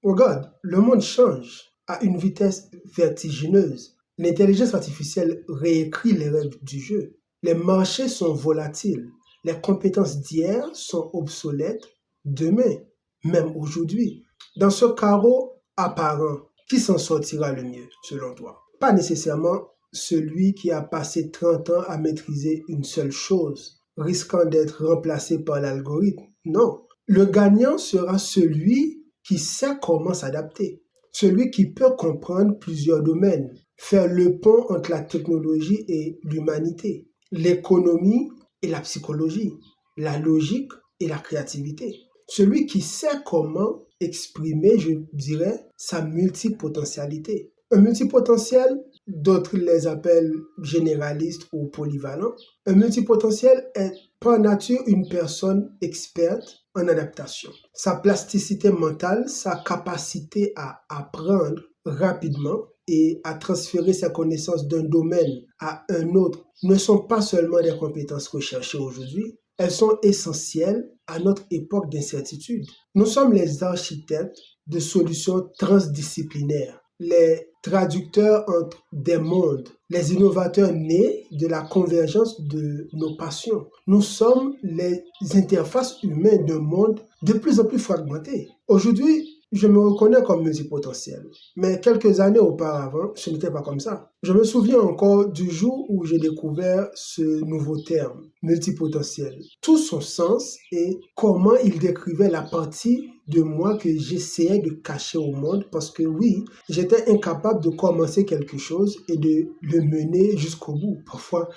Regarde, le monde change à une vitesse vertigineuse. L'intelligence artificielle réécrit les règles du jeu. Les marchés sont volatiles. Les compétences d'hier sont obsolètes demain, même aujourd'hui. Dans ce chaos apparent, qui s'en sortira le mieux, selon toi? Pas nécessairement celui qui a passé 30 ans à maîtriser une seule chose, risquant d'être remplacé par l'algorithme. Non. Le gagnant sera celui qui sait comment s'adapter, celui qui peut comprendre plusieurs domaines, faire le pont entre la technologie et l'humanité, l'économie et la psychologie, la logique et la créativité. Celui qui sait comment exprimer, je dirais, sa multipotentialité. Un multipotentiel, d'autres les appellent généraliste ou polyvalent. Un multipotentiel est par nature une personne experte en adaptation. Sa plasticité mentale, sa capacité à apprendre rapidement et à transférer sa connaissance d'un domaine à un autre ne sont pas seulement des compétences recherchées aujourd'hui, elles sont essentielles à notre époque d'incertitude. Nous sommes les architectes de solutions transdisciplinaires, les traducteurs entre des mondes, les innovateurs nés de la convergence de nos passions. Nous sommes les interfaces humaines d'un monde de plus en plus fragmenté. Aujourd'hui, je me reconnais comme multipotentiel, mais quelques années auparavant, ce n'était pas comme ça. Je me souviens encore du jour où j'ai découvert ce nouveau terme, multipotentiel, tout son sens et comment il décrivait la partie de moi que j'essayais de cacher au monde parce que oui, j'étais incapable de commencer quelque chose et de le mener jusqu'au bout. Parfois,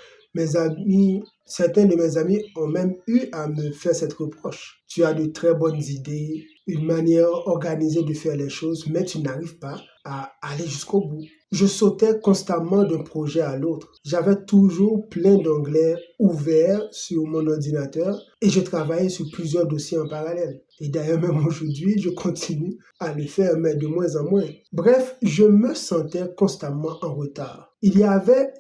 certains de mes amis ont même eu à me faire cette reproche. Tu as de très bonnes idées, une manière organisée de faire les choses, mais tu n'arrives pas à aller jusqu'au bout. Je sautais constamment d'un projet à l'autre. J'avais toujours plein d'onglets ouverts sur mon ordinateur et je travaillais sur plusieurs dossiers en parallèle. Et d'ailleurs, même aujourd'hui, je continue à le faire, mais de moins en moins. Bref, je me sentais constamment en retard. Il y avait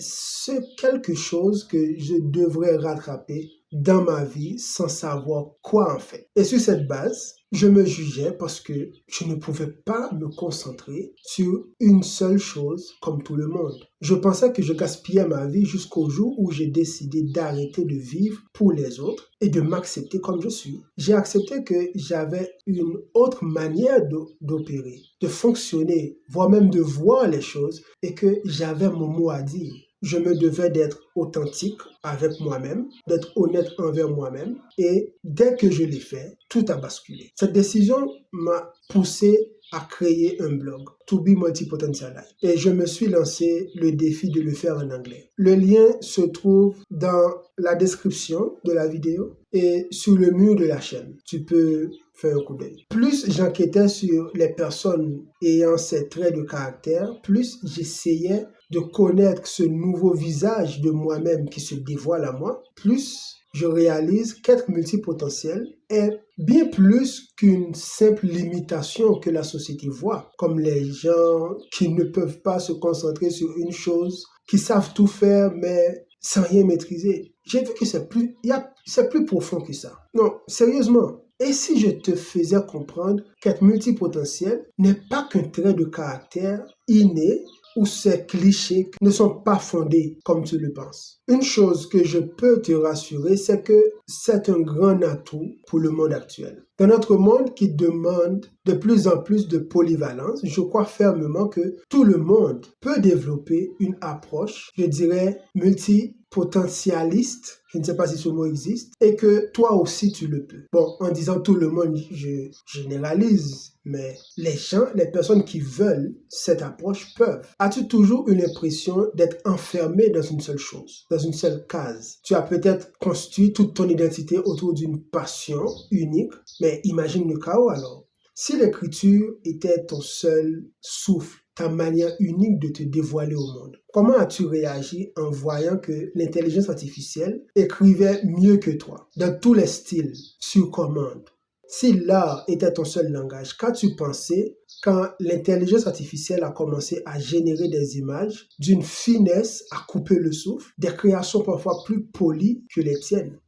quelque chose que je devrais rattraper dans ma vie sans savoir quoi en faire. Et sur cette base, je me jugeais parce que je ne pouvais pas me concentrer sur une seule chose comme tout le monde. Je pensais que je gaspillais ma vie jusqu'au jour où j'ai décidé d'arrêter de vivre pour les autres et de m'accepter comme je suis. J'ai accepté que j'avais une autre manière d'opérer, de fonctionner, voire même de voir les choses et que j'avais mon mot à dire. Je me devais d'être authentique avec moi-même, d'être honnête envers moi-même. Et dès que je l'ai fait, tout a basculé. Cette décision m'a poussé à créer un blog, To Be Multipotentialized. Et je me suis lancé le défi de le faire en anglais. Le lien se trouve dans la description de la vidéo et sur le mur de la chaîne. Tu peux faire un coup d'œil. Plus j'enquêtais sur les personnes ayant ces traits de caractère, plus j'essayais de connaître ce nouveau visage de moi-même qui se dévoile à moi, plus je réalise qu'être multipotentiel est bien plus qu'une simple limitation que la société voit, comme les gens qui ne peuvent pas se concentrer sur une chose, qui savent tout faire mais sans rien maîtriser. J'ai vu que c'est plus profond que ça. Non, sérieusement. Et si je te faisais comprendre qu'être multipotentiel n'est pas qu'un trait de caractère inné où ces clichés ne sont pas fondés comme tu le penses. Une chose que je peux te rassurer, c'est que c'est un grand atout pour le monde actuel. Dans notre monde qui demande de plus en plus de polyvalence, je crois fermement que tout le monde peut développer une approche, je dirais, multipotentialiste, je ne sais pas si ce mot existe, et que toi aussi tu le peux. Bon, en disant tout le monde, je généralise, mais les personnes qui veulent cette approche peuvent. As-tu toujours une impression d'être enfermé dans une seule chose, dans une seule case? Tu as peut-être construit toute ton identité autour d'une passion unique, mais imagine le chaos alors. Si l'écriture était ton seul souffle, ta manière unique de te dévoiler au monde, comment as-tu réagi en voyant que l'intelligence artificielle écrivait mieux que toi, dans tous les styles, sur commande? Si l'art était ton seul langage, qu'as-tu pensé quand l'intelligence artificielle a commencé à générer des images d'une finesse à couper le souffle, des créations parfois plus polies que les tiennes?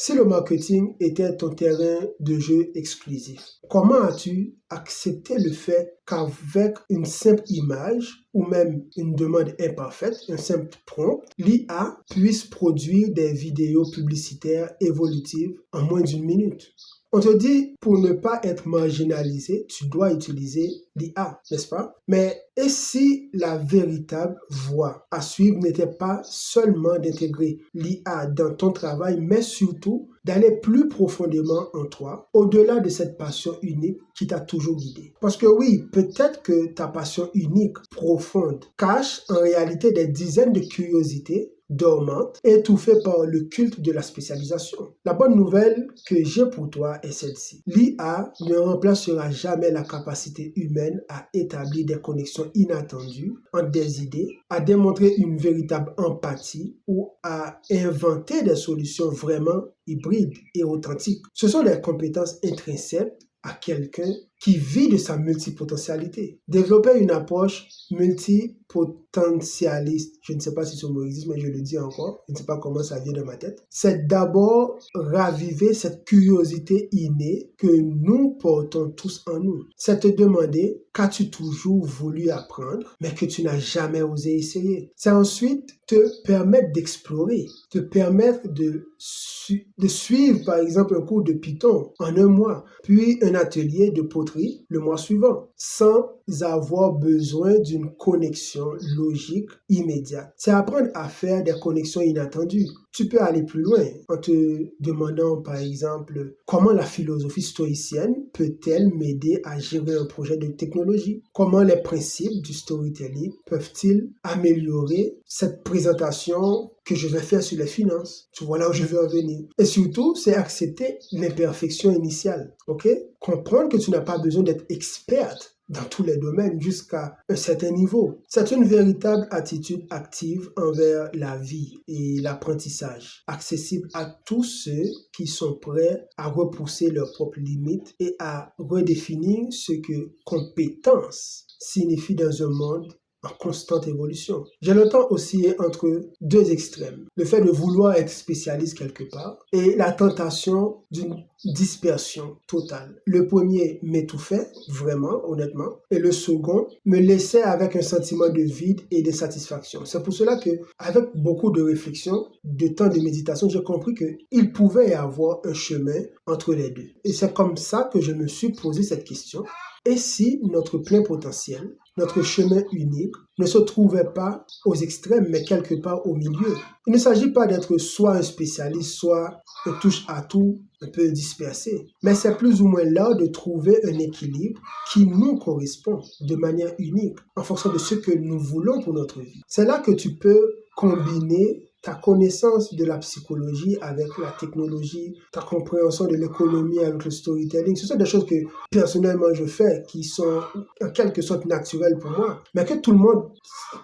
Si le marketing était ton terrain de jeu exclusif, comment as-tu accepté le fait qu'avec une simple image ou même une demande imparfaite, un simple prompt, l'IA puisse produire des vidéos publicitaires évolutives en moins d'une minute? On te dit, pour ne pas être marginalisé, tu dois utiliser l'IA, n'est-ce pas? Mais et si la véritable voie à suivre n'était pas seulement d'intégrer l'IA dans ton travail, mais surtout d'aller plus profondément en toi, au-delà de cette passion unique qui t'a toujours guidé? Parce que oui, peut-être que ta passion unique, profonde, cache en réalité des dizaines de curiosités dormante, étouffée par le culte de la spécialisation. La bonne nouvelle que j'ai pour toi est celle-ci. L'IA ne remplacera jamais la capacité humaine à établir des connexions inattendues entre des idées, à démontrer une véritable empathie ou à inventer des solutions vraiment hybrides et authentiques. Ce sont des compétences intrinsèques à quelqu'un qui vit de sa multipotentialité. Développer une approche multipotentialiste, je ne sais pas si ce mot existe, mais je le dis encore, je ne sais pas comment ça vient de ma tête, c'est d'abord raviver cette curiosité innée que nous portons tous en nous. C'est te demander, qu'as-tu toujours voulu apprendre, mais que tu n'as jamais osé essayer? C'est ensuite te permettre d'explorer, te permettre de suivre par exemple un cours de Python en un mois, puis un atelier de poterie le mois suivant, sans avoir besoin d'une connexion logique immédiate. C'est apprendre à faire des connexions inattendues. Tu peux aller plus loin en te demandant par exemple comment la philosophie stoïcienne peut-elle m'aider à gérer un projet de technologie? Comment les principes du storytelling peuvent-ils améliorer cette présentation que je vais faire sur les finances? Tu vois là où je veux en venir. Et surtout, c'est accepter l'imperfection initiale, ok? Comprendre que tu n'as pas besoin d'être experte dans tous les domaines jusqu'à un certain niveau. C'est une véritable attitude active envers la vie et l'apprentissage, accessible à tous ceux qui sont prêts à repousser leurs propres limites et à redéfinir ce que compétence signifie dans un monde en constante évolution. J'ai longtemps oscillé entre deux extrêmes. Le fait de vouloir être spécialiste quelque part et la tentation d'une dispersion totale. Le premier m'étouffait, vraiment, honnêtement, et le second me laissait avec un sentiment de vide et de satisfaction. C'est pour cela que, avec beaucoup de réflexion, de temps de méditation, j'ai compris qu'il pouvait y avoir un chemin entre les deux. Et c'est comme ça que je me suis posé cette question. Et si notre plein potentiel, notre chemin unique, ne se trouvait pas aux extrêmes, mais quelque part au milieu? Il ne s'agit pas d'être soit un spécialiste, soit un touche-à-tout un peu dispersé, mais c'est plus ou moins l'art de trouver un équilibre qui nous correspond de manière unique en fonction de ce que nous voulons pour notre vie. C'est là que tu peux combiner ta connaissance de la psychologie avec la technologie, ta compréhension de l'économie avec le storytelling. Ce sont des choses que personnellement je fais, qui sont en quelque sorte naturelles pour moi, mais que tout le monde,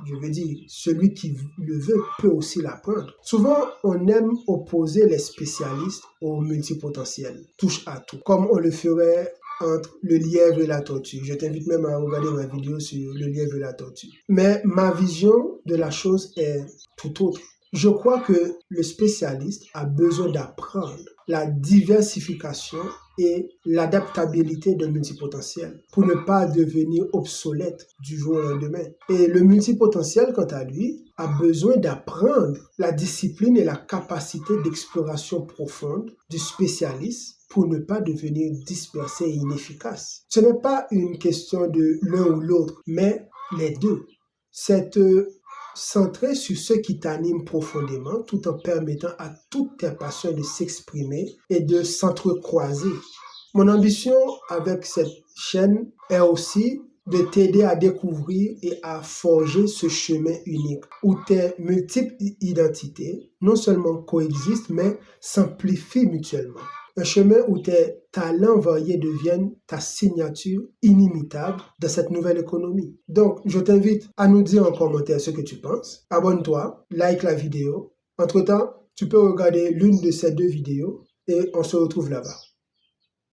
je veux dire, celui qui le veut peut aussi l'apprendre. Souvent, on aime opposer les spécialistes aux multipotentiels, touche à tout, comme on le ferait entre le lièvre et la tortue. Je t'invite même à regarder ma vidéo sur le lièvre et la tortue. Mais ma vision de la chose est tout autre. Je crois que le spécialiste a besoin d'apprendre la diversification et l'adaptabilité d'un multipotentiel pour ne pas devenir obsolète du jour au lendemain. Et le multipotentiel, quant à lui, a besoin d'apprendre la discipline et la capacité d'exploration profonde du spécialiste pour ne pas devenir dispersé et inefficace. Ce n'est pas une question de l'un ou l'autre, mais les deux. C'est centré sur ce qui t'anime profondément tout en permettant à toutes tes passions de s'exprimer et de s'entrecroiser. Mon ambition avec cette chaîne est aussi de t'aider à découvrir et à forger ce chemin unique où tes multiples identités non seulement coexistent mais s'amplifient mutuellement. Un chemin où tes talents variés deviennent ta signature inimitable dans cette nouvelle économie. Donc, je t'invite à nous dire en commentaire ce que tu penses. Abonne-toi, like la vidéo. Entre-temps, tu peux regarder l'une de ces deux vidéos et on se retrouve là-bas.